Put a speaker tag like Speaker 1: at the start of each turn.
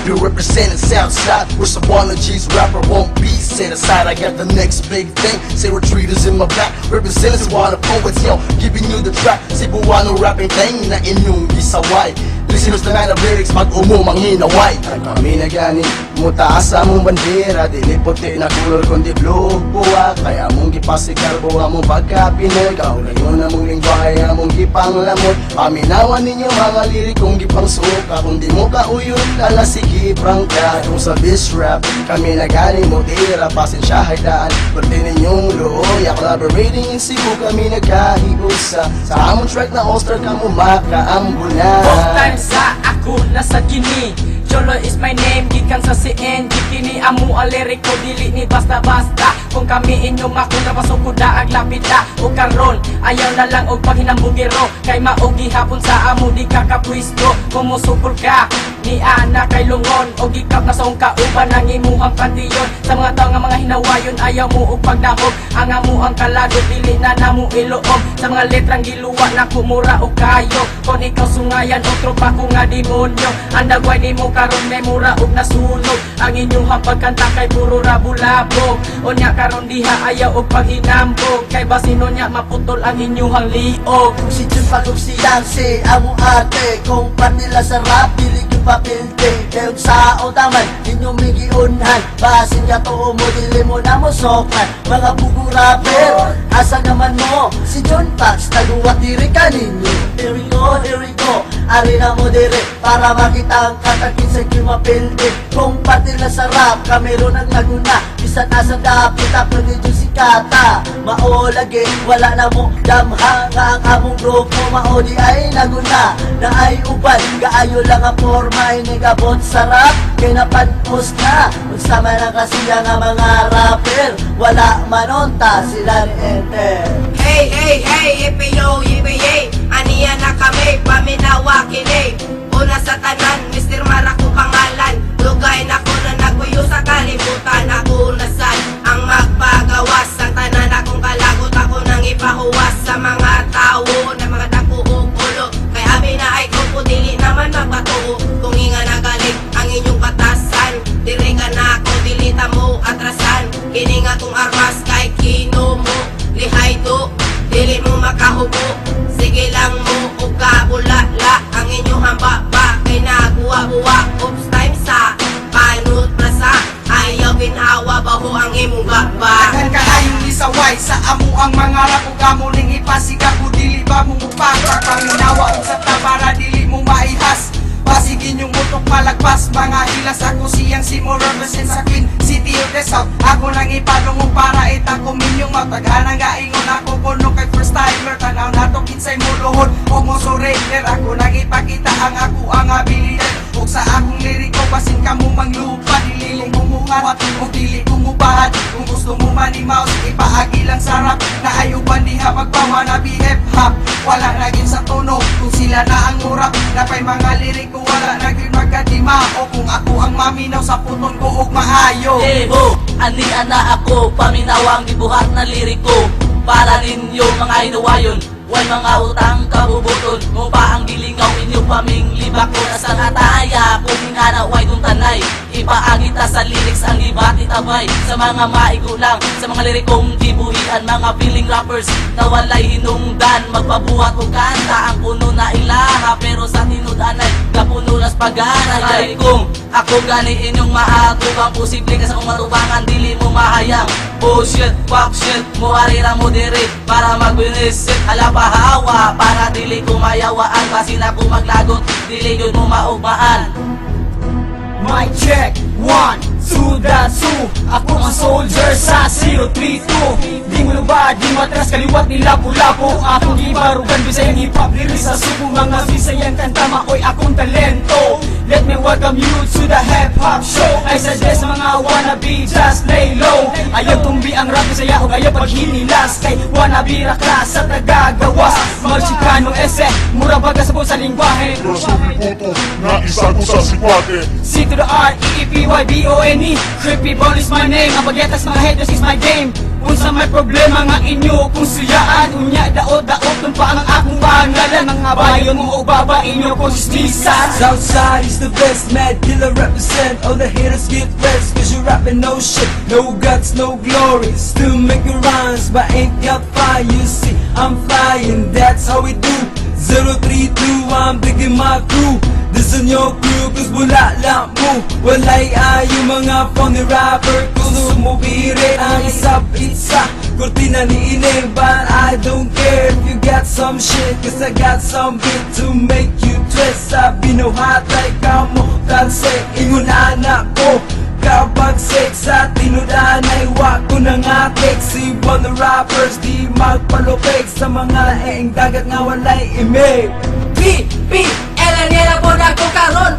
Speaker 1: be representing Southside. Where Savannah G's rapper won't be set aside. I got the next big thing, say retreaters in my back. Representing Savannah poets, yo, giving you the track. Cebuano rapping thing na inyong gisaway. Listeners na nga na lyrics, mag-umumang hinaway. Ay kami na gani, mutaas sa mong bandera. Dili puti na color kundi blue buwa. Kaya mong gipasikarbo among pagka-Pinoy. Kaulayon na mong lingwahe among gipanglamot. Paminawan ninyo mga lirikong gipangsuka. Kung di mo kauyon, lalasigi prangka. Kung sa this rap, kami na gani mutira. Pasensyahay daan, pati ninyong looy. Collaborating in Cebu, kami nagkahiusa. Sa among track na all-star ka mo makaambulan.
Speaker 2: Both times sa ako nasa kini Cholo is my name, gikan sa CN Kini amu ang liriko, dili ni basta-basta. Kung kami inyo makuna, pasok ko daag lapita. O karon, ayaw na lang og paghinambugiro. Kay maogi hapon sa amo, di ka kapwisto. Kumusukol ka, ni ana kay lungon. O gikap na sa kauban, ang imuhang pantiyon. Sa mga tao nga mga hinawayon, ayaw mo og pagdahog. Ang amuhang kalado, dili na namo iloob. Sa mga letrang giluwa na kumura o kayo. Kung ikaw sungayan, o tropa ko nga demonyo. Andagway di mo karon may mura og nasunog. Ang inyong pagkanta kay puro rabulabog. O nya karon diha ayaw og paghinambog. Kay basino nya maputol ang inyong liog.
Speaker 3: Kung si Jun pag si Dancy, amo ate. Kung panila sa rap, dili yung papilde. Kaya sa otaman, inyong migiunhan. Basin ka to mo, dili mo na mo sokan. Mga bugo rapper, asa naman mo? Si Jun Pax, taguwat diri ka ninyo. Here we go, ari na mo dire. Para makita ang katakin sa inyong mapilde. Kung panila sa rap, kami ron ang naguna. Bisan nasa dapit, tapos ninyo si Kata. Maolagi, wala na mo damha. Nga ang among grupo, maodi ay naguna. Na ay uban, gaayo lang ang forma. Inigabot sa rap, kay napanpos na. Magsama na kasi ang mga rapper. Wala manonta, sila ni enter.
Speaker 4: Hey, hey, hey, yippee-yo, yippee-yay. Aniya na kami, paminawa kini. Una sa tanan, Mr. Marako pangalan. Lugay na ko na nagpuyo sa kalibutan. Ako nasan ang magpagawas. Ang tanan akong kalagot, ako nang ipahuwas sa mga tao na mga dako o ulo. Kay abi na ay kupo, dili naman magpatuo. Kung inga na galing ang inyong batasan, diri ka na ako, dili ta mo atrasan. Kini nga kong armas kay kino mo. Lihay do, dili mo makahubo. Sige lang mo o kabulala. Ang inyong hambaba kay naguwa-buwa. Oops time sa panut prasa. Ayaw binhawa baho ang imong baba.
Speaker 5: Daghan ka ayong isaway sa amo ang mga rap. Ug amo ning ipasiga ko, dili ba mo mupaka. Paminawa og sa tabara, dili mo maihas. Pasigin yung mutok malagpas. Mga hilas ako siyang si mo represent sa Queen City of the South. Ako nang ipadungog para itako minyong mataghanang gaingon ako kuno kay first timer. Tanaw nato kinsay mo luhod o mo surrender. Ako nang ipakita ang ako ang abilidad. Ug sa akong liriko basin ka mo manglupa. Dili mo mumungat o dili ko mubahad. Kung gusto mo manimaw, ipaagi lang sa rap. Na ayuban diha pagpamana BF hop. Wala naging sa tono kung sila na ang murap. Napay mga liriko wala naging magkadima. O kung ako ang maminaw sa puton ko og maayo.
Speaker 6: Ani ana ako, paminawang gibuhat na liriko. Para ninyo mga hinuwayon, wal mga utang kabubuton. Mo pa ang gilingaw inyo paming libak ko na sa ataya. Kung hinana way kung tanay, ipaagi ta sa lyrics ang iba't itabay. Sa mga maigo lang, sa mga lirikong gibuhian. Mga feeling rappers na walay hinungdan. Magpabuhat o kanta ang puno na ilaha. Pero sa tinudanay, kapuno nas pag-aray. Kung ako gani inyong maatog, ang posible ka sa kong matubangan, dili mo mahayang. Bullshit, fuck shit, mo arira mo diri para mag-winisit. Hala pahawa, para dili ko mayawaan. Basin ako maglagot, dili yun mo maugmaan.
Speaker 2: Mic check, 1, 2, that's 2. Ako ang soldier sa 032. Di mo ba, di matras kaliwat ni lapu-lapu. Akong ibarugan, bisayang hip-hop, lyrics sa subo. Mga bisayang kanta, makoy akong talento. Let me welcome you to the hip-hop show. I suggest mga wannabe just lay low. Ayaw tumbi ang rap saya o ayaw paghinilas. Kay wannabe ra class sa tagagawas. Mga Chicano ese, mura baga sa buong sa lingwahe.
Speaker 7: Sumibuto na isa ko sa sikwate.
Speaker 2: C to the R, E-E-P-Y-B-O-N-E. Creepy ball is my name. Ang bagetas mga haters is my game. Unsa may problema nga inyo kung suyaan. Unya daot-daot kung pa ang akong pangalan. Mga bayon mo o baba inyo kung sismisan.
Speaker 8: Southside is the best, mad killer represent. All the haters get rest, cause you rapping no shit. No guts, no glory, still making rhymes, but ain't got fire. You see, I'm flying, that's how we do. 032, I'm digging my crew. This is your crew, cause wala lang mo. Walay ayo mga phony rapper. Kung sumubiri ang isap-isa Kurtina ni Ine, but I don't care if you got some shit. Cause I got some beat to make you twist. Sabi no hatay ka mo, talse, ingon anak ko. Kapagsik sa tinudan ay wag ko nang atik. Si one the rappers di magpalupig sa mga eeng dagat nga walay imig.
Speaker 6: Elan nila po na ko karon.